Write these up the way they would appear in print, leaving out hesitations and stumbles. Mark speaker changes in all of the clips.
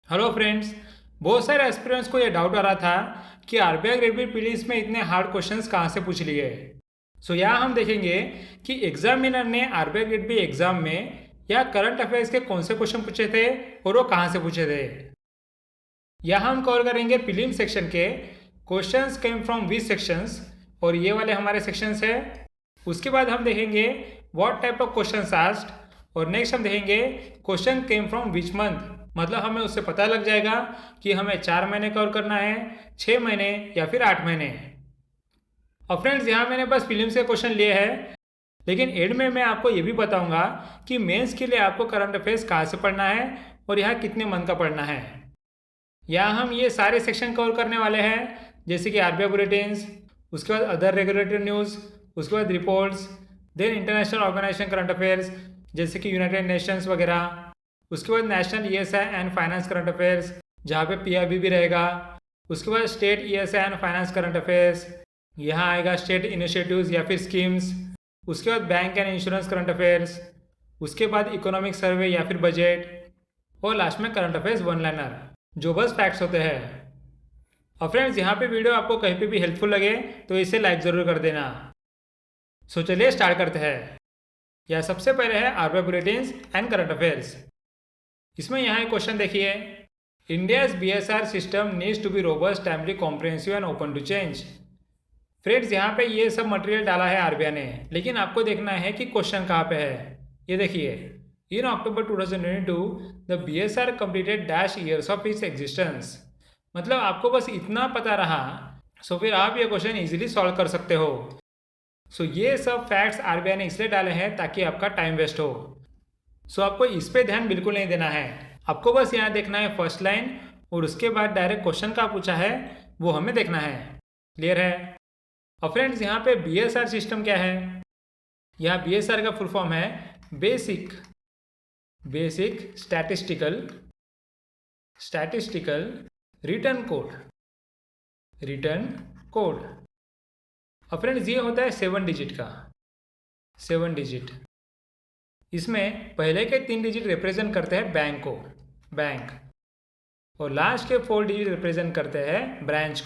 Speaker 1: Hello friends. बहुत सारे aspirants को ये डाउट आ रहा था कि आरबीआई ग्रेड बी प्रीलिम्स में इतने हार्ड क्वेश्चंस कहाँ से पूछ लिए। यहाँ हम देखेंगे कि एग्जामिनर ने आरबीआई ग्रेड बी एग्जाम में या करंट अफेयर्स के कौन से क्वेश्चन पूछे थे और वो कहाँ से पूछे थे। यहाँ हम कवर करेंगे प्रीलिम सेक्शन के questions came from which sections, और ये वाले हमारे सेक्शंस है। उसके बाद हम देखेंगे what type of questions asked, और नेक्स्ट हम देखेंगे question came from which month. मतलब हमें उससे पता लग जाएगा कि हमें 4 महीने कवर करना है, 6 महीने या फिर 8 महीने। और फ्रेंड्स, यहाँ मैंने बस फिल्म से क्वेश्चन लिए हैं, लेकिन एंड में मैं आपको ये भी बताऊंगा कि मेंस के लिए आपको करंट अफेयर्स कहाँ से पढ़ना है और यहाँ कितने मंथ का पढ़ना है। यहाँ हम ये सारे सेक्शन कवर करने वाले हैं, जैसे कि आरबीआई बुलेटिन्स, उसके बाद अदर रेगुलेटरी न्यूज़, उसके बाद reports, then international organisation current affairs जैसे कि यूनाइटेड नेशंस वगैरह, उसके बाद national ESI and finance current affairs जहाँ पे पीआईबी भी रहेगा, उसके बाद state ESI and finance current affairs, यहाँ आएगा स्टेट इनिशिएटिव्स या फिर स्कीम्स, उसके बाद bank and insurance current affairs, उसके बाद इकोनॉमिक सर्वे या फिर बजट, और लास्ट में करंट अफेयर्स वन लाइनर जो बस फैक्ट्स होते हैं। और फ्रेंड्स, यहाँ पे वीडियो आपको कहीं पे भी हेल्पफुल लगे तो इसे लाइक ज़रूर कर देना। चलिए स्टार्ट करते हैं। यह सबसे पहले है RBI bulletins and current affairs. इसमें यहाँ एक क्वेश्चन देखिए, India's BSR system needs to be robust, timely, comprehensive and open to change. Friends, यहाँ पे ये सब मटेरियल डाला है आरबीआई ने, लेकिन आपको देखना है कि क्वेश्चन कहाँ पे है। ये देखिए, इन अक्टूबर 2022 the BSR completed dash years of its existence. मतलब आपको बस इतना पता रहा, फिर आप ये क्वेश्चन इजीली सॉल्व कर सकते हो। ये सब फैक्ट्स आरबीआई ने इसलिए डाले हैं ताकि आपका टाइम वेस्ट हो। आपको इस पे ध्यान बिल्कुल नहीं देना है, आपको बस यहाँ देखना है फर्स्ट लाइन, और उसके बाद डायरेक्ट क्वेश्चन का पूछा है वो हमें देखना है। क्लियर है? और फ्रेंड्स, यहाँ पे बीएसआर सिस्टम क्या है? यहाँ बीएसआर का फुल फॉर्म है बेसिक स्टैटिस्टिकल रिटर्न कोड। और फ्रेंड्स, ये होता है 7 डिजिट का, 7 डिजिट। इसमें पहले के 3 डिजिट रिप्रेजेंट करते हैं बैंक, और लास्ट के 4 डिजिट रिप्रेजेंट करते हैं ब्रांच।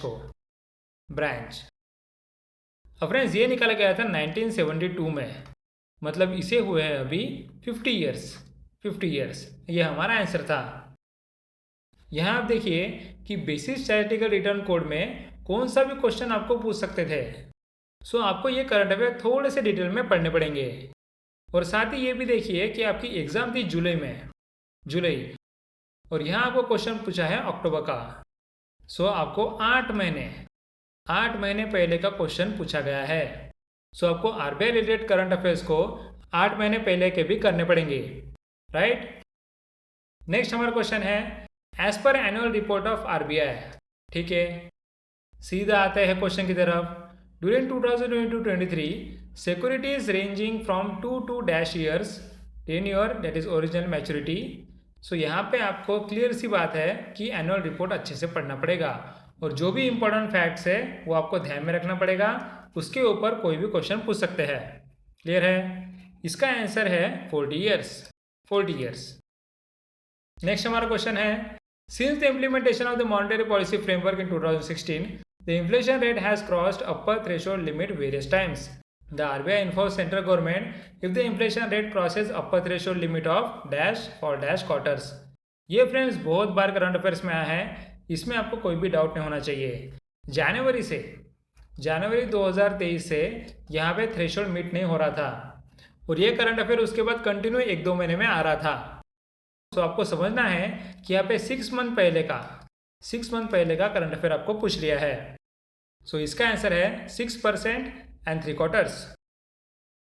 Speaker 1: अब फ्रेंड्स, ये निकाला गया था 1972 में, मतलब इसे हुए हैं अभी 50 ईयर्स। ये हमारा आंसर था। यहाँ आप देखिए कि बेसिक स्टैटिस्टिकल रिटर्न कोड में कौन सा भी क्वेश्चन आपको पूछ सकते थे। आपको ये करंट अफेयर थोड़े से डिटेल में पढ़ने पड़ेंगे। और साथ ही ये भी देखिए कि आपकी एग्ज़ाम थी जुलाई, और यहाँ आपको क्वेश्चन पूछा है अक्टूबर का। आपको 8 महीने पहले का क्वेश्चन पूछा गया है। आपको आरबीआई रिलेटेड करंट अफेयर्स को 8 महीने पहले के भी करने पड़ेंगे, राइट। नेक्स्ट हमारा क्वेश्चन है as per annual report of RBI. ठीक है, सीधा आते हैं क्वेश्चन की तरफ। During 2022-23 securities ranging from 2 to dash years tenure, that is original maturity। यहाँ पे आपको क्लियर सी बात है कि एनुअल रिपोर्ट अच्छे से पढ़ना पड़ेगा, और जो भी इंपॉर्टेंट फैक्ट्स है वो आपको ध्यान में रखना पड़ेगा। उसके ऊपर कोई भी क्वेश्चन पूछ सकते हैं। क्लियर है? इसका आंसर है 40 ईयर्स। नेक्स्ट हमारा क्वेश्चन है since the implementation of the monetary policy framework in 2016 the inflation rate has crossed upper threshold limit various times. The RBI informs central government if the inflation rate crosses upper threshold limit of dash or dash quarters। ये friends बहुत बार current affairs में आया है, इसमें आपको कोई भी doubt नहीं होना चाहिए। जनवरी 2023 से यहाँ पे थ्रेशोल्ड मीट नहीं हो रहा था, और ये करंट अफेयर उसके बाद कंटिन्यू 1-2 महीने में आ रहा था। आपको समझना है कि यहाँ पे 6 मंथ पहले का करंट अफेयर आपको पूछ लिया है। इसका आंसर है 6% एंड 3/4।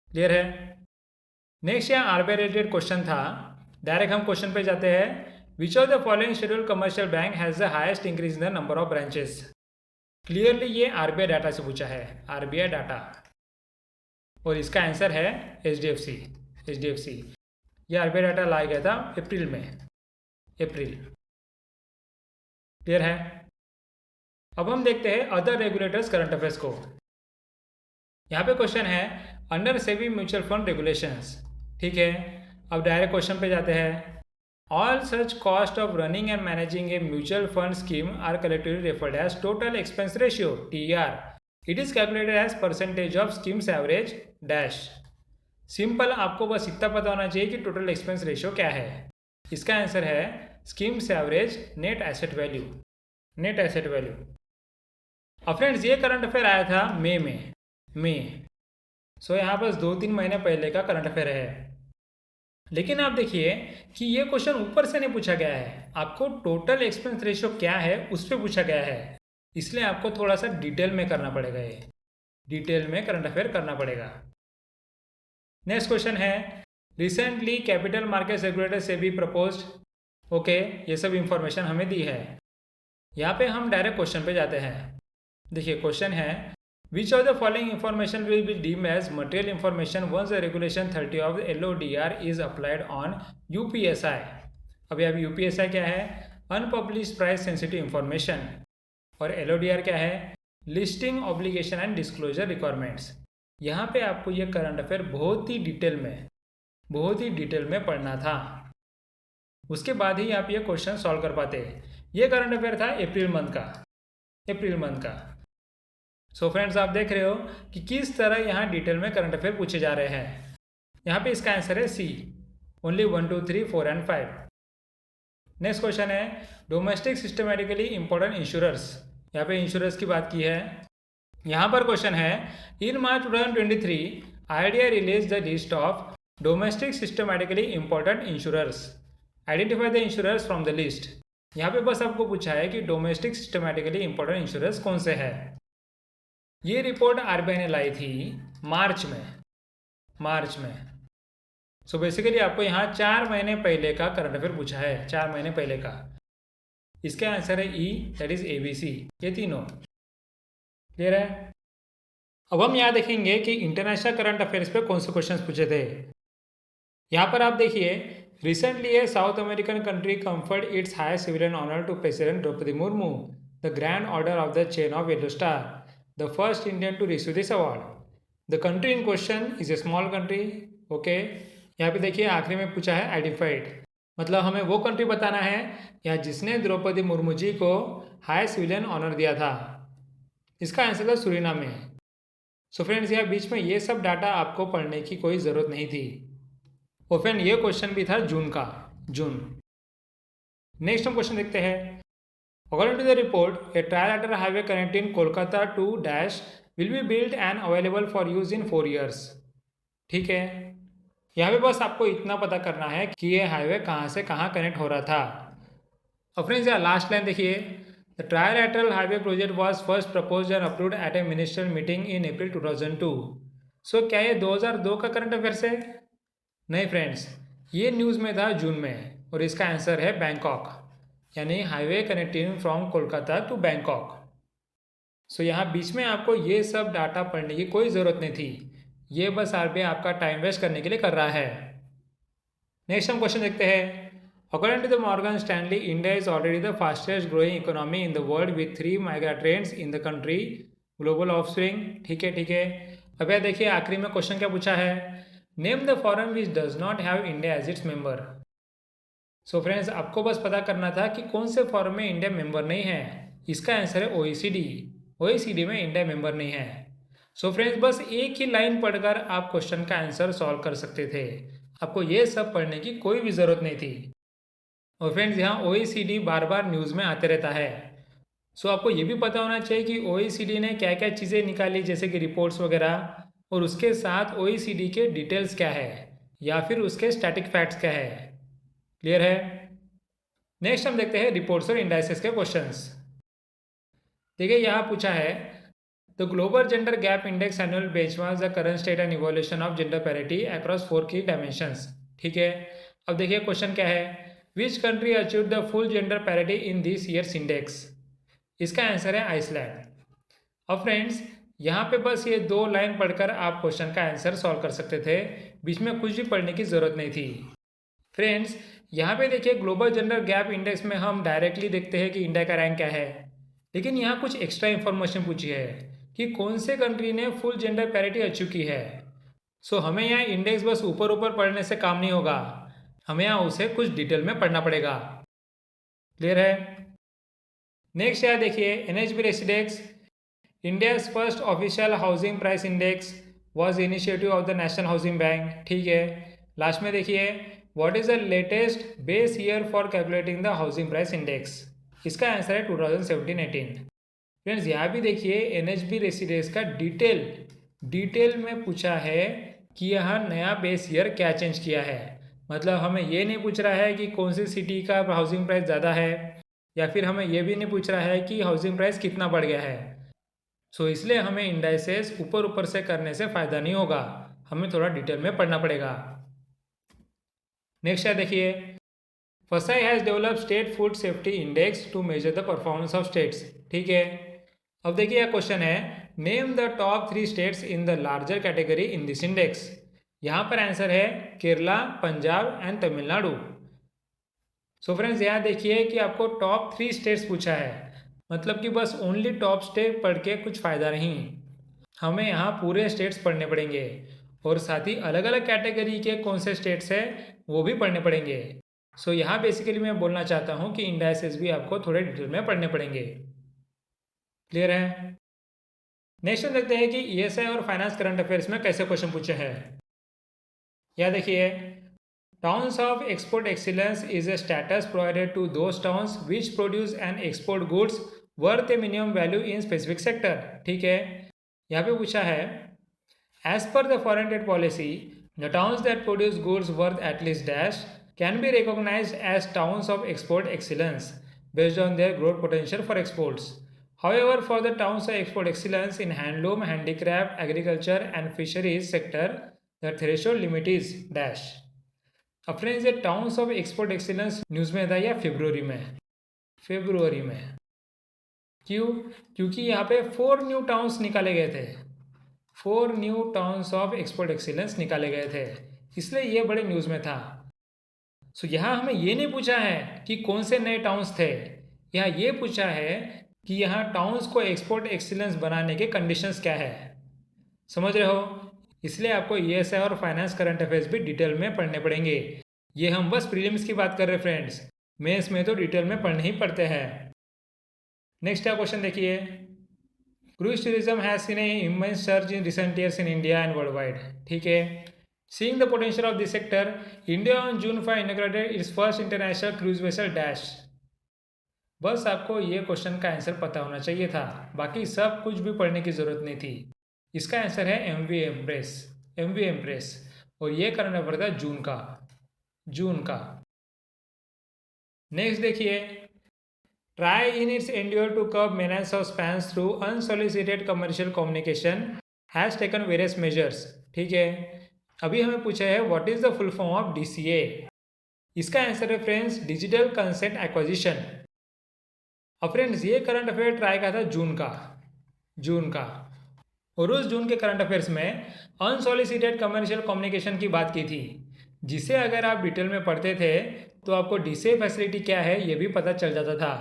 Speaker 1: क्लियर है? नेक्स्ट यहाँ आरबीआई रिलेटेड क्वेश्चन था। डायरेक्ट हम क्वेश्चन पे जाते हैं। विच of the following scheduled commercial bank has the highest increase in the number of branches. Clearly ये आरबीआई डाटा से पूछा है, आरबीआई डाटा, और इसका आंसर है एचडीएफसी। ये आरबीआई डाटा लाया गया था अप्रैल। क्लियर है? अब हम देखते हैं अदर रेगुलेटर्स करंट अफेयर्स को। यहाँ पे क्वेश्चन है under SEBI mutual fund regulations. ठीक है, अब डायरेक्ट क्वेश्चन पे जाते हैं। All such cost of running and managing a mutual fund scheme are collectively referred as total expense ratio TER. It is calculated as percentage of scheme's average dash. Simple, आपको बस इतना पता होना चाहिए कि टोटल एक्सपेंस रेशियो क्या है। इसका आंसर है schemes average net asset value, net asset value. अब फ्रेंड्स ये करंट अफेयर आया था मई। सो यहाँ बस 2-3 महीने पहले का करंट अफेयर है। लेकिन आप देखिए कि ये क्वेश्चन ऊपर से नहीं पूछा गया है, आपको टोटल एक्सपेंस रेशियो क्या है उस पर पूछा गया है। इसलिए आपको थोड़ा सा डिटेल में करना पड़ेगा, ये डिटेल में करंट अफेयर करना पड़ेगा। नेक्स्ट क्वेश्चन है, रिसेंटली कैपिटल मार्केट रेगुलेटर से भी प्रपोज्ड। ओके, ये सब इंफॉर्मेशन हमें दी है। यहाँ पे हम डायरेक्ट क्वेश्चन पे जाते हैं। देखिए क्वेश्चन है, which of the following information will be deemed as material information once the regulation 30 of LODR is applied on UPSI। अब यहाँ UPSI क्या है, अनपब्लिश्ड प्राइस सेंसिटिव इंफॉर्मेशन, और LODR क्या है, listing obligation and disclosure requirements. यहाँ पे आपको ये करंट अफेयर बहुत ही डिटेल में पढ़ना था, उसके बाद ही आप ये क्वेश्चन सॉल्व कर पाते। ये करंट अफेयर था अप्रैल मंथ का। सो फ्रेंड्स, आप देख रहे हो कि किस तरह यहाँ डिटेल में करंट अफेयर पूछे जा रहे हैं। यहाँ पे इसका आंसर है सी, ओनली 1, 2, 3, 4 एंड 5। नेक्स्ट क्वेश्चन है, डोमेस्टिक सिस्टमेटिकली इंपॉर्टेंट इंश्योरर्स। यहाँ पे इंश्योरर्स की बात की है। यहाँ पर क्वेश्चन है, इन मार्च 2023 idea release the list of domestic systematically important insurers, identify the insurers from the list. यहाँ पे बस आपको पूछा है कि डोमेस्टिक सिस्टमेटिकली इंपॉर्टेंट इंश्योरर्स कौन से है। ये रिपोर्ट RBI ने लाई थी मार्च में। सो बेसिकली आपको यहाँ 4 महीने पहले का करंट अफेयर पूछा है, 4 महीने पहले का। इसका आंसर है E, दैट इज ABC। ये तीनों क्लियर है। अब हम यहाँ देखेंगे कि इंटरनेशनल करंट अफेयर्स पे कौन से क्वेश्चंस पूछे थे। यहाँ पर आप देखिए, recently a South American country conferred its highest civilian honour to President Draupadi Murmu the Grand Order of the Chain of Yellow Star, the first Indian to receive this award. The country in question is a small country. Okay, यहाँ पे देखिए आखिरी में पूछा है identified, मतलब हमें वो कंट्री बताना है या जिसने द्रौपदी मुर्मू जी को हाई सिविलियन ऑनर दिया था। इसका आंसर था सूरीनाम में। सो फ्रेंड्स, यहाँ बीच में ये सब डाटा आपको पढ़ने की कोई ज़रूरत नहीं थी। और फ्रेंड ये क्वेश्चन भी था जून। नेक्स्ट हम क्वेश्चन देखते हैं। According to the report, a trilateral highway connecting Kolkata to Dash will be built and available for use in 4 years. ठीक है, यहाँ पे बस आपको इतना पता करना है कि ये हाईवे कहाँ से कहाँ कनेक्ट हो रहा था। और फ्रेंड्स यहाँ लास्ट लाइन देखिए, the trilateral highway project was first proposed and approved at a ministerial meeting in April 2002। सो क्या ये 2002 का करंट अफेयर्स है? नहीं फ्रेंड्स, ये न्यूज़ में था जून में, और इसका आंसर है बैंकॉक, यानी highway connecting from Kolkata to Bangkok. So यहाँ बीच में आपको ये सब डाटा पढ़ने की कोई ज़रूरत नहीं थी, ये बस RBI आपका टाइम वेस्ट करने के लिए कर रहा है। नेक्स्ट हम क्वेश्चन देखते हैं। According to the Morgan Stanley, India is already the fastest growing economy in the world with 3 mega trends in the country, global offspring. ठीक है। अब यह देखिए आखिरी में क्वेश्चन क्या पूछा है, name the forum which does not have India as its member. So friends, आपको बस पता करना था कि कौन से फॉरम में इंडिया मेंबर नहीं है। इसका आंसर है OECD में इंडिया मेंबर नहीं है। सो फ्रेंड्स, बस एक ही लाइन पढ़कर आप क्वेश्चन का आंसर सॉल्व कर सकते थे, आपको ये सब पढ़ने की कोई भी ज़रूरत नहीं थी। और फ्रेंड्स, यहाँ OECD बार बार न्यूज़ में आते रहता है। सो आपको ये भी पता होना चाहिए कि OECD ने क्या क्या चीज़ें निकाली, जैसे कि रिपोर्ट्स वगैरह, और उसके साथ OECD के डिटेल्स क्या है या फिर उसके स्टैटिक फैक्ट्स क्या है। क्लियर है। नेक्स्ट हम देखते हैं रिपोर्ट्स और इंडाइसेस के क्वेश्चंस। देखिए यहाँ पूछा है, the global gender gap index annual benchmarks the current state and evolution of gender parity across 4 की डायमेंशंस। ठीक है, अब देखिए क्वेश्चन क्या है, which country achieved the full gender parity in this years index. इसका आंसर है आइसलैंड। अब फ्रेंड्स, यहाँ पे बस ये 2 लाइन पढ़कर आप क्वेश्चन का आंसर सॉल्व कर सकते थे, बीच में कुछ भी पढ़ने की ज़रूरत नहीं थी। फ्रेंड्स, यहाँ पे देखिए ग्लोबल जेंडर गैप इंडेक्स में हम डायरेक्टली देखते हैं कि इंडिया का रैंक क्या है, लेकिन यहाँ कुछ एक्स्ट्रा इन्फॉर्मेशन पूछी है कि कौन से कंट्री ने फुल जेंडर पैरिटी अचीव की है। सो हमें यहाँ इंडेक्स बस ऊपर पढ़ने से काम नहीं होगा, हमें यहाँ उसे कुछ डिटेल में पढ़ना पड़ेगा। क्लियर है? नेक्स्ट यहाँ देखिए, NHB residex, India's first official housing price index was initiative of the National Housing Bank. ठीक है। लास्ट में देखिए, what is the latest base year for calculating the housing price index. इसका आंसर है 2017-18। Friends यहाँ भी देखिए, NHB रेसिडेंस का डिटेल में पूछा है कि यहाँ नया बेस ईयर क्या चेंज किया है। मतलब हमें ये नहीं पूछ रहा है कि कौन सी सिटी का हाउसिंग प्राइस ज़्यादा है, या फिर हमें ये भी नहीं पूछ रहा है कि हाउसिंग प्राइस कितना बढ़ गया है। सो इसलिए हमें इंडाइसेस ऊपर से करने से फ़ायदा नहीं होगा, हमें थोड़ा डिटेल में पढ़ना पड़ेगा। नेक्स्ट है देखिए, FSSAI has develop state food safety index to measure the performance of states. ठीक है। अब देखिए यह क्वेश्चन है, name the top 3 states in the larger category in this index. यहाँ पर आंसर है Kerala, Punjab and Tamil Nadu. So friends यहाँ देखिए कि आपको टॉप 3 स्टेट्स पूछा है, मतलब कि बस ओनली टॉप स्टेट पढ़ के कुछ फ़ायदा नहीं, हमें यहाँ पूरे स्टेट्स पढ़ने पड़ेंगे और साथ ही अलग अलग कैटेगरी के कौन से स्टेट्स हैं वो भी पढ़ने पड़ेंगे। सो यहाँ बेसिकली मैं बोलना चाहता हूँ कि इंडाइसेस भी आपको थोड़े डिटेल में पढ़ने पड़ेंगे। क्लियर है? नेक्स्ट देखते हैं कि ESI और फाइनेंस करंट अफेयर्स में कैसे क्वेश्चन पूछे हैं। यह देखिए, towns of export excellence is a status provided to those towns which produce and export goods worth a minimum value in specific sector. ठीक है। यहाँ पे पूछा है, as per the foreign trade policy the towns that produce goods worth at least dash can be recognized as towns of export excellence based on their growth potential for exports. However, for the towns of export excellence in handloom, handicraft, agriculture and fisheries sector, the threshold limit is dash. अब friends, ये towns of export excellence news में था या February में। क्यों? क्योंकि यहाँ पे 4 न्यू टाउन्स निकाले गए थे, 4 new towns of export excellence निकाले गए थे, इसलिए ये बड़े न्यूज़ में था। सो यहाँ हमें ये नहीं पूछा है कि कौन से नए टाउन्स थे, यहाँ ये पूछा है कि यहाँ टाउन्स को एक्सपोर्ट एक्सीलेंस बनाने के कंडीशंस क्या है। समझ रहे हो? इसलिए आपको ESI और फाइनेंस करंट अफेयर्स भी डिटेल में पढ़ने पड़ेंगे। ये हम बस प्रीलिम्स की बात कर रहे हैं फ्रेंड्स, मेंस में तो डिटेल में पढ़ने ही पड़ते हैं। नेक्स्ट क्या क्वेश्चन देखिए, cruise tourism has seen A immense surge in recent years in India and world wide. ठीक है। Seeing the potential of this sector, India on June 5 inaugurated its first international cruise vessel dash. बस आपको ये question का answer पता होना चाहिए था, बाकी सब कुछ भी पढ़ने की ज़रूरत नहीं थी। इसका आंसर है MV एम्प्रेस, और ये करना पड़ता है जून का। नेक्स्ट देखिए, TRAI in its endeavour to curb menace of spams through unsolicited commercial communication has taken various measures. ठीक है। अभी हमें पूछा है what is the full form of DCA। इसका आंसर है फ्रेंड्स डिजिटल कंसेंट एक्विजिशन। अब फ्रेंड्स ये करंट अफेयर ट्राई का था जून का, और उस जून के करंट अफेयर्स में अनसॉलिसिटेड कमर्शियल कम्युनिकेशन की बात की थी, जिसे अगर आप डिटेल में पढ़ते थे तो आपको DCA फैसिलिटी क्या है ये भी पता चल जाता था।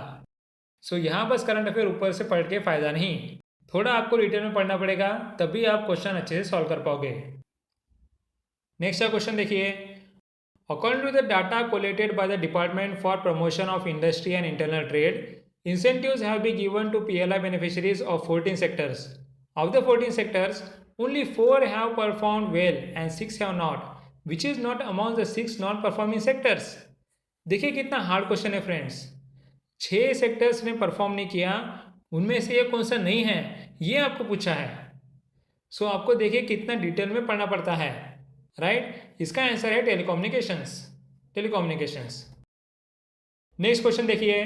Speaker 1: सो यहाँ बस करंट अफेयर ऊपर से पढ़ के फ़ायदा नहीं, थोड़ा आपको डिटेल में पढ़ना पड़ेगा, तभी आप क्वेश्चन अच्छे से सॉल्व कर पाओगे। नेक्स्ट क्वेश्चन देखिए, according to the data collected by the department for promotion of industry and internal trade, incentives have been given to PLI beneficiaries of 14 sectors. Of the 14 sectors, only 4 have performed well and 6 have not, which is not among the 6 non-performing sectors. देखिए कितना hard question है friends, 6 sectors ने perform नहीं किया, उनमें से ये कौन सा नहीं है ये आपको पूछा है। सो आपको देखिए कितना डिटेल में पढ़ना पड़ता है, राइट? इसका आंसर है टेलीकम्युनिकेशंस। नेक्स्ट क्वेश्चन देखिए,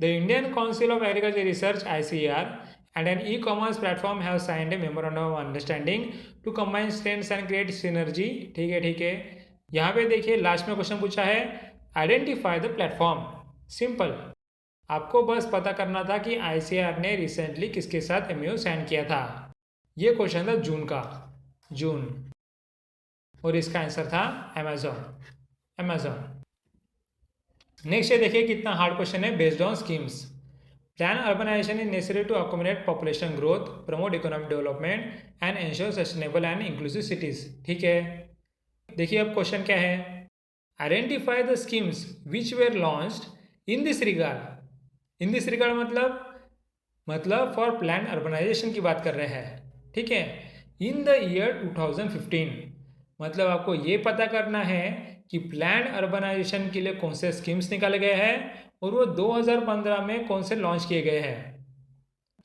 Speaker 1: the Indian council of agriculture research ICAR and an e-commerce platform have signed a memorandum of understanding to combine strengths and create synergy. ठीक है। यहाँ पे देखिए लास्ट में क्वेश्चन पूछा है आइडेंटिफाई द प्लेटफॉर्म। सिंपल, आपको बस पता करना था कि ICAR ने रिसेंटली किसके साथ MOU साइन किया था। ये क्वेश्चन था जून, और इसका आंसर था अमेजॉन। नेक्स्ट ये देखिए कितना हार्ड क्वेश्चन है, based on schemes. Plan urbanisation is necessary to accommodate population growth, promote economic development and ensure sustainable and inclusive cities. ठीक है। देखिए अब क्वेश्चन क्या है, identify the schemes which were launched in this regard. In this regard मतलब for plan urbanisation की बात कर रहे हैं, ठीक है। इन द ईयर 2015 मतलब आपको ये पता करना है कि प्लान अर्बनाइजेशन के लिए कौन से स्कीम्स निकाले गए हैं और वो 2015 में कौन से लॉन्च किए गए हैं।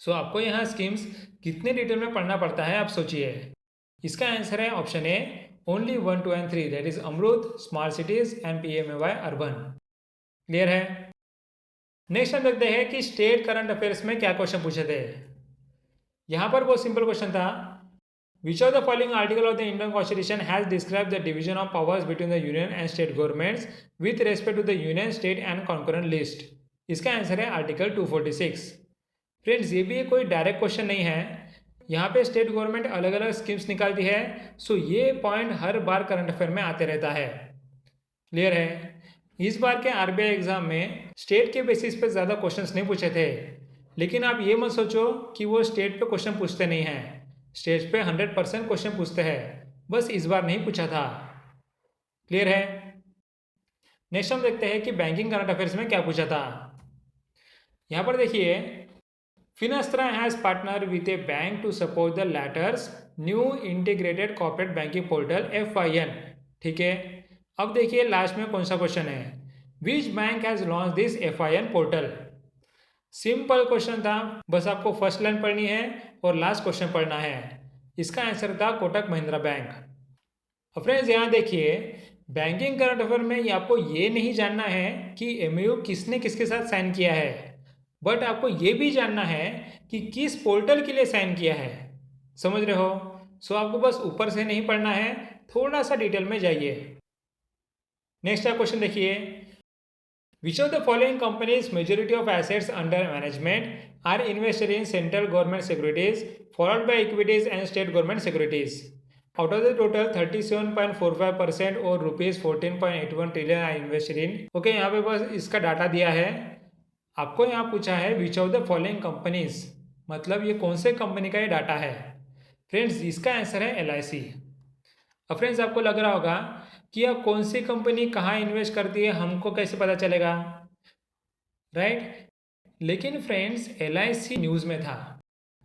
Speaker 1: सो आपको यहाँ स्कीम्स कितने डिटेल में पढ़ना पड़ता है आप सोचिए। इसका आंसर है option A, only 1, 2 and 3, that is AMRUT, smart cities and PMAY urban. Clear है। नेक्स्ट हम देखते हैं कि स्टेट करंट अफेयर्स में क्या क्वेश्चन पूछे थे। यहाँ पर बहुत सिंपल क्वेश्चन था, which of the following article of the Indian constitution has describe the division of powers between the union and state governments with respect to the union, state and concurrent list. इसका answer है article 246। Friends ये भी कोई direct question नहीं है, यहाँ पे state government अलग अलग स्कीम्स निकालती है। सो ये पॉइंट हर बार करंट अफेयर में आते रहता है। क्लियर है। इस बार के RBI एग्जाम में स्टेट के बेसिस पे ज़्यादा क्वेश्चंस नहीं पूछे थे, लेकिन आप ये मत सोचो कि वो स्टेट पे क्वेश्चन पूछते नहीं हैं। स्टेट पे 100% क्वेश्चन पूछते हैं, बस इस बार नहीं पूछा था। क्लियर है। नेक्स्ट हम देखते हैं कि बैंकिंग करंट अफेयर्स में क्या पूछा था। यहाँ पर देखिए, Finastra has partnered with a bank to support the latter's new integrated corporate banking portal FIN। ठीक है। अब देखिए लास्ट में कौन सा क्वेश्चन है, which bank has launch this FIN portal. Simple question था, बस आपको फर्स्ट लाइन पढ़नी है और लास्ट क्वेश्चन पढ़ना है। इसका आंसर था कोटक महिंद्रा बैंक। अब फ्रेंड्स यहाँ देखिए, बैंकिंग करंट अफेयर में आपको ये नहीं जानना है कि MOU किसने किसके साथ साइन किया है, बट आपको ये भी जानना है कि किस पोर्टल के लिए साइन किया है। समझ रहे हो। सो आपको बस ऊपर से नहीं पढ़ना है, थोड़ा सा डिटेल में जाइए। नेक्स्ट क्वेश्चन देखिए, which of the following companies majority of assets under management are invested in central government securities followed by equities and state government securities. Out of the total 37.45% और ₹14.81 trillion are invested in. Okay, यहाँ पे बस इसका data दिया है। आपको यहाँ पूछा है which of the following companies, मतलब ये कौन से कंपनी का ये डाटा है। फ्रेंड्स इसका आंसर है LIC। अब फ्रेंड्स आपको लग रहा होगा कि अब कौन सी कंपनी कहाँ इन्वेस्ट करती है, हमको कैसे पता चलेगा, राइट। लेकिन फ्रेंड्स LIC न्यूज़ में था,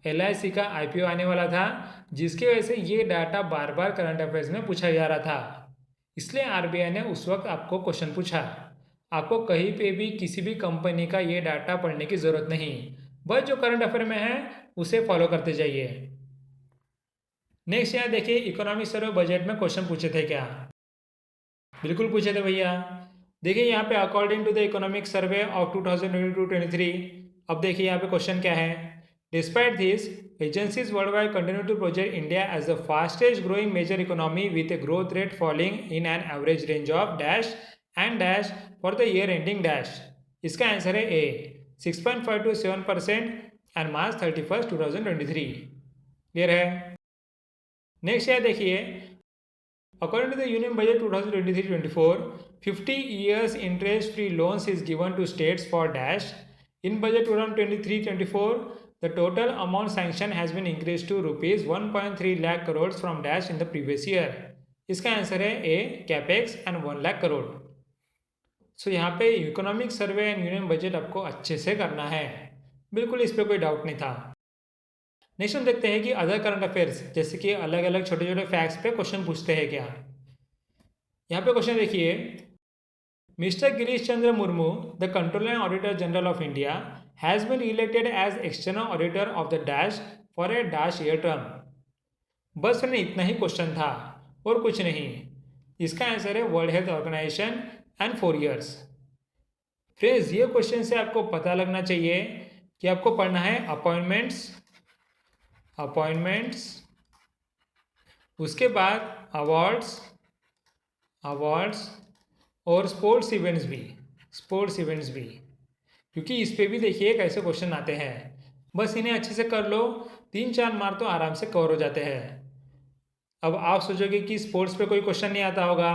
Speaker 1: LIC का IPO आने वाला था, जिसकी वजह से ये डाटा बार बार करंट अफेयर्स में पूछा जा रहा था। इसलिए RBI ने उस वक्त आपको क्वेश्चन पूछा। आपको कहीं पे भी किसी भी कंपनी का ये डाटा पढ़ने की ज़रूरत नहीं, बस जो करंट अफेयर में है उसे फॉलो करते जाइए। नेक्स्ट यहाँ देखिए, इकोनॉमिक सर्वे बजट में क्वेश्चन पूछे थे क्या। बिल्कुल पूछे थे भैया। देखिए यहाँ पे according to the economic survey of 2022-23। अब देखिए यहाँ पे क्वेश्चन क्या है, despite this agencies world wide continue to project India as the fastest growing major economy with a growth rate falling in an average range of dash and dash for the year ending dash. इसका answer है A, 6.5 to 7% and March 31, 2023। Clear है। Next यहाँ देखिए, according to the union budget 2023-24, 50 years interest free loans is given to states for dash। In budget 2023-24, the total amount sanctioned has been increased to rupees 1.3 lakh crores from dash in the previous year। इसका answer है A, capex and 1 lakh crore. So यहाँ पे economic survey and union budget आपको अच्छे से करना है, बिल्कुल इस पर कोई डाउट नहीं था। नेक्स्ट हम देखते हैं कि अदर करंट अफेयर्स, जैसे कि अलग अलग छोटे छोटे फैक्ट्स पे क्वेश्चन पूछते हैं क्या। यहाँ पे क्वेश्चन देखिए, mister Girish Chandra Murmu the Controller and Auditor General of India has been elected as external auditor of the dash for a dash year term. बस मैंने इतना ही क्वेश्चन था और कुछ नहीं। इसका आंसर है World Health Organization and 4 years। Friends ये क्वेश्चन से आपको पता लगना चाहिए कि आपको पढ़ना है अपॉइंटमेंट्स, उसके बाद अवार्ड्स और स्पोर्ट्स इवेंट्स भी, क्योंकि इस पे भी देखिए कैसे क्वेश्चन आते हैं। बस इन्हें अच्छे से कर लो, 3-4 मार्क तो आराम से कवर हो जाते हैं। अब आप सोचोगे कि स्पोर्ट्स पे कोई क्वेश्चन नहीं आता होगा,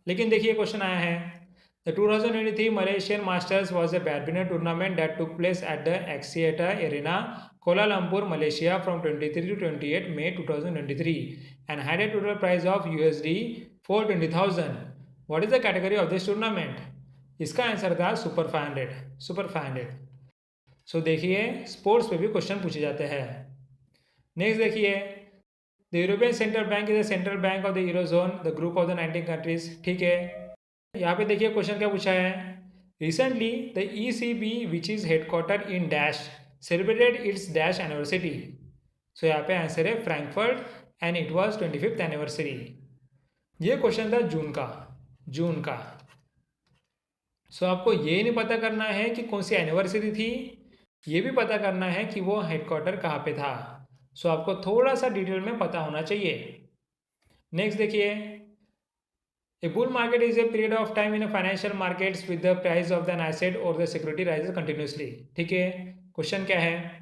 Speaker 1: लेकिन देखिए क्वेश्चन आया है, the 2023 Malaysian Masters was a badminton tournament that took place at the Axiata Arena, Kuala Lumpur, Malaysia from 23 to 28 May 2023 and had a total prize of USD 420,000. What is the category of this tournament? इसका answer था super 500, super 500। सो देखिए sports पे भी question पूछे जाते हैं। Next देखिए, the European Central Bank is the central bank of the eurozone, the group of the 19 countries. ठीक है, यहाँ पे देखिए क्वेश्चन क्या पूछा है। Recently the ECB which is headquarter in dash celebrated its dash anniversary. So यहाँ पे आंसर है Frankfurt and it was 25th anniversary. ये क्वेश्चन था जून का, जून का। सो आपको ये नहीं पता करना है कि कौन सी एनिवर्सरी थी, ये भी पता करना है कि वो हेडक्वार्टर कहाँ पे था। सो आपको थोड़ा सा डिटेल में पता होना चाहिए। नेक्स्ट देखिए, a bull market is a period of time in financial markets with the price of the asset और द सिक्योरिटी राइजेस कंटिन्यूसली। ठीक है, क्वेश्चन क्या है।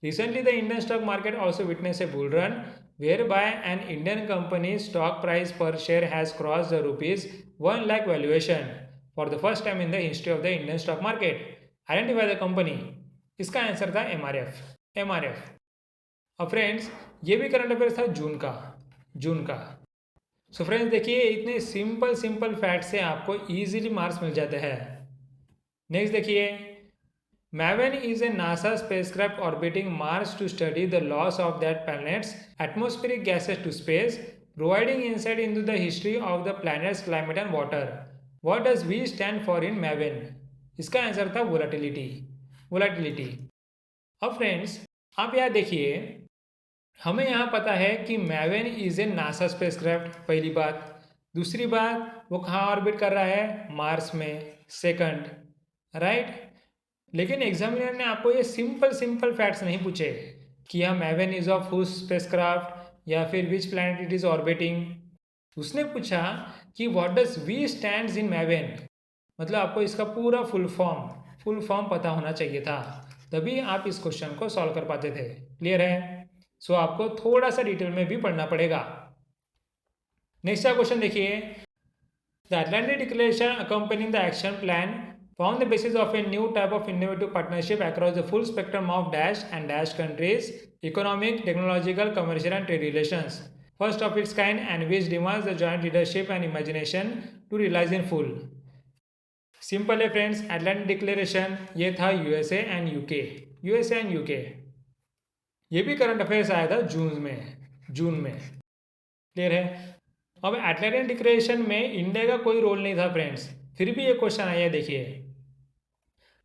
Speaker 1: Recently the Indian stock market also witness a bull run whereby an Indian company stock price per share has cross the ₹1 lakh valuation for the first time in the history of the Indian stock market. Identify the company. इसका answer था MRF। अब friends ये भी current affairs था जून का। So friends देखिए इतने सिंपल फैक्ट से आपको इजीली मार्क्स मिल जाते हैं। नेक्स्ट देखिए, MAVEN is a NASA spacecraft orbiting Mars to study the loss of that planet's atmospheric gases to space providing insight into the history of the planet's climate and water. What does V stand for in MAVEN? इसका answer था volatility. अब friends आप यहाँ देखिए, हमें यहाँ पता है कि मैवन इज ए नासा स्पेसक्राफ्ट, पहली बात। दूसरी बात वो कहाँ ऑर्बिट कर रहा है? मार्स में। Second, right. लेकिन एग्जामिनर ने आपको ये सिंपल फैक्ट्स नहीं पूछे कि यह MAVEN is of whose spacecraft या फिर which planet it is orbiting. उसने पूछा कि what does V stands in MAVEN, मतलब आपको इसका पूरा फुल फॉर्म पता होना चाहिए था, तभी आप इस क्वेश्चन को सॉल्व कर पाते थे। क्लियर है? सो आपको थोड़ा सा डिटेल में भी पढ़ना पड़ेगा। नेक्स्ट क्वेश्चन देखिए, the Atlantic declaration accompanying the action plan found the basis of a new type of innovative partnership across the full spectrum of dash and dash countries, economic, technological, commercial and trade relations, first of its kind and which demands the joint leadership and imagination to realize in full. Simple है friends, Atlantic declaration ये था USA and UK। ये भी current affairs आया था जून में। Clear है? अब अटलांटिक डिक्लेरेशन में इंडिया का कोई रोल नहीं था फ्रेंड्स, फिर भी ये क्वेश्चन आया, देखिए।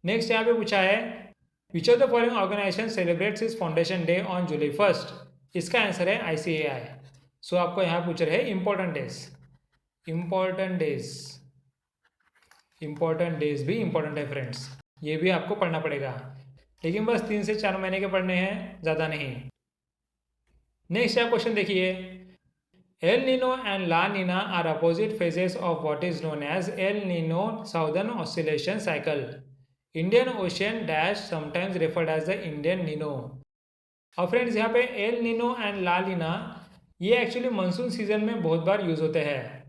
Speaker 1: नेक्स्ट यहाँ पे पूछा है, which of the following organisation celebrates its foundation day on July 1st? इसका आंसर है ICAI। सो आपको यहाँ पूछ रहे हैं इंपॉर्टेंट डेज भी इंपॉर्टेंट है फ्रेंड्स, ये भी आपको पढ़ना पड़ेगा, लेकिन बस 3 से 4 महीने के पढ़ने हैं, ज़्यादा नहीं। नेक्स्ट यहाँ क्वेश्चन देखिए, El Nino and La Nina are opposite phases of what is known as El Nino Southern Oscillation cycle. Indian Ocean dash sometimes referred as the Indian Nino. और फ्रेंड्स यहाँ पे El Nino and La Nina ये actually monsoon season में बहुत बार use होते हैं।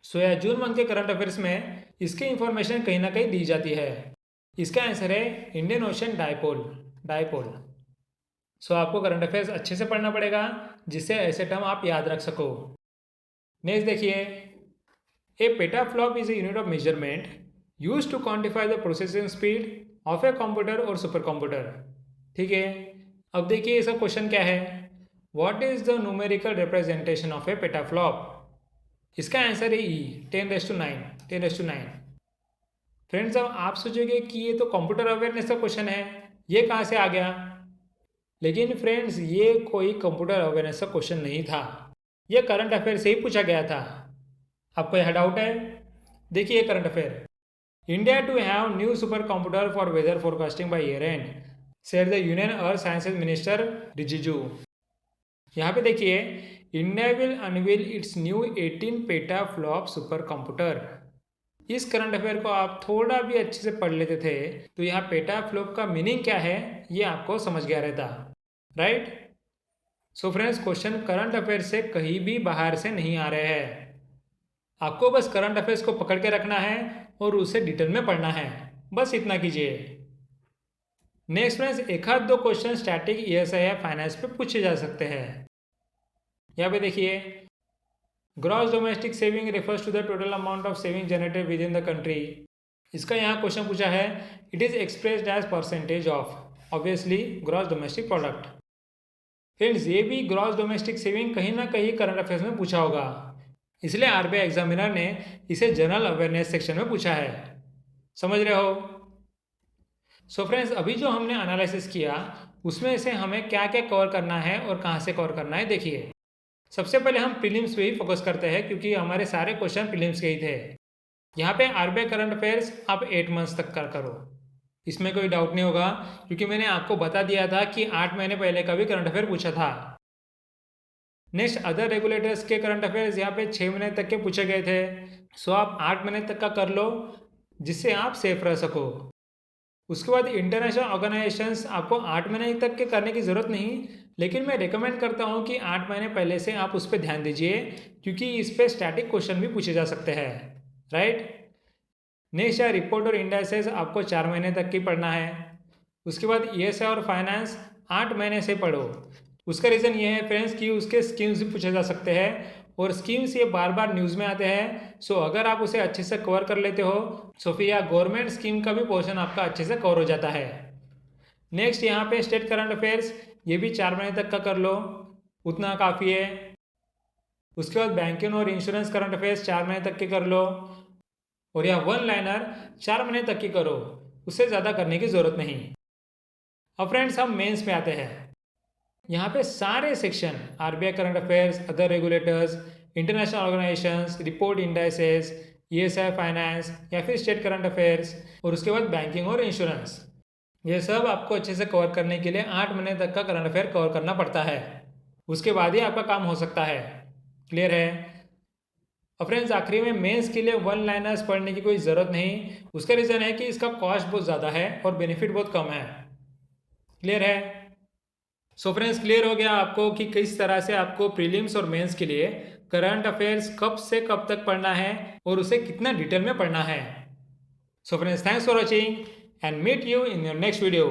Speaker 1: सो या June month के करंट अफेयर्स में इसकी इंफॉर्मेशन कहीं ना कहीं दी जाती है। इसका आंसर है इंडियन ओशियन डायपोल। सो आपको करंट अफेयर्स अच्छे से पढ़ना पड़ेगा जिससे ऐसे टर्म आप याद रख सको। नेक्स्ट देखिए, a petaflop is a unit of measurement use to quantify the processing speed of a computer और सुपर कंप्यूटर। ठीक है, अब देखिए इसका क्वेश्चन क्या है, what is the numerical representation of a petaflop? इसका आंसर है E 10⁹ फ्रेंड्स अब आप सोचोगे कि ये तो कंप्यूटर अवेयरनेस का क्वेश्चन है, ये कहाँ से आ गया? लेकिन फ्रेंड्स ये कोई कंप्यूटर अवेयरनेस का क्वेश्चन नहीं था, ये करंट अफेयर से ही पूछा गया था। आपको यह डाउट है? देखिए current affair, India to have new super computer for weather forecasting by year end, said the Union Earth Sciences Minister Rijiju. यहाँ पे देखिए, India will unveil its new 18 petaflop super computer. इस करंट अफेयर को आप थोड़ा भी अच्छे से पढ़ लेते थे तो यहाँ पेटाफ्लॉप का मीनिंग क्या है ये आपको समझ गया रहता, right? So friends question current affair से कहीं भी बाहर से नहीं आ रहे हैं, आपको बस करंट अफेयर्स को पकड़ के रखना है और उसे डिटेल में पढ़ना है, बस इतना कीजिए। नेक्स्ट फ्रेंड्स, एक आध दो क्वेश्चन स्टैटिक ESI या फाइनेंस पे पूछे जा सकते हैं। यहाँ पे देखिए, gross domestic saving refers to the total amount of saving generated within the country. इसका यहाँ क्वेश्चन पूछा है, it is expressed as percentage of obviously gross domestic product. Friends, ये भी ग्रॉस डोमेस्टिक सेविंग कहीं ना कहीं करंट अफेयर्स में पूछा होगा, इसलिए आरबीआई एग्जामिनर ने इसे जनरल अवेयरनेस सेक्शन में पूछा है। समझ रहे हो? सो फ्रेंड्स, अभी जो हमने एनालिसिस किया उसमें से हमें क्या क्या कवर करना है और कहाँ से कवर करना है, देखिए। सबसे पहले हम प्रीलिम्स पे ही फोकस करते हैं क्योंकि हमारे सारे क्वेश्चन प्रीलिम्स के ही थे। यहाँ पे आरबीआई करंट अफेयर्स आप 8 मंथ्स तक कर करो, इसमें कोई डाउट नहीं होगा क्योंकि मैंने आपको बता दिया था कि 8 महीने पहले का भी करंट अफेयर पूछा था। नेक्स्ट, अदर रेगुलेटर्स के करंट अफेयर्स यहाँ पे 6 महीने तक के पूछे गए थे। सो आप 8 महीने तक का कर लो जिससे आप सेफ रह सको। उसके बाद इंटरनेशनल ऑर्गेनाइजेशंस आपको 8 महीने तक के करने की ज़रूरत नहीं, लेकिन मैं रिकमेंड करता हूँ कि 8 महीने पहले से आप उस पर ध्यान दीजिए क्योंकि इस पर स्टैटिक क्वेश्चन भी पूछे जा सकते हैं, राइट। नेक्स्ट है रिपोर्ट और इंडाइसेस, आपको 4 महीने तक की पढ़ना है। उसके बाद ईएसआई और फाइनेंस 8 महीने से पढ़ो। उसका रीज़न ये है फ्रेंड्स कि उसके स्कीम्स भी पूछे जा सकते हैं और स्कीम्स ये बार बार न्यूज़ में आते हैं। सो अगर आप उसे अच्छे से कवर कर लेते हो सो फिर यहाँ गवर्नमेंट स्कीम का भी पोर्शन आपका अच्छे से कवर हो जाता है। नेक्स्ट यहाँ पे स्टेट करंट अफेयर्स, ये भी 4 महीने तक का कर लो, उतना काफ़ी है। उसके बाद बैंकिंग और इंश्योरेंस करंट अफेयर्स 4 महीने तक के कर लो और यहाँ वन लाइनर 4 महीने तक की करो, उससे ज़्यादा करने की ज़रूरत नहीं। अब फ्रेंड्स हम मेंस में आते हैं। यहाँ पे सारे section RBI current affairs, other regulators, international organisations, report indices, ESI finance या फिर स्टेट करंट अफेयर्स और उसके बाद बैंकिंग और इंश्योरेंस, ये सब आपको अच्छे से कवर करने के लिए 8 महीने तक का करंट अफेयर कवर करना पड़ता है। उसके बाद ही आपका काम हो सकता है। क्लियर है? और फ्रेंड्स आखिरी में मेंस के लिए वन लाइनर्स पढ़ने की कोई ज़रूरत नहीं, उसका रीज़न है कि इसका कॉस्ट बहुत ज़्यादा है और बेनिफिट बहुत कम है। क्लियर है? सो फ्रेंड्स, क्लियर हो गया आपको कि किस तरह से आपको प्रीलिम्स और मेंस के लिए करंट अफेयर्स कब से कब तक पढ़ना है और उसे कितना डिटेल में पढ़ना है। So friends, thanks for watching and meet you in your next video.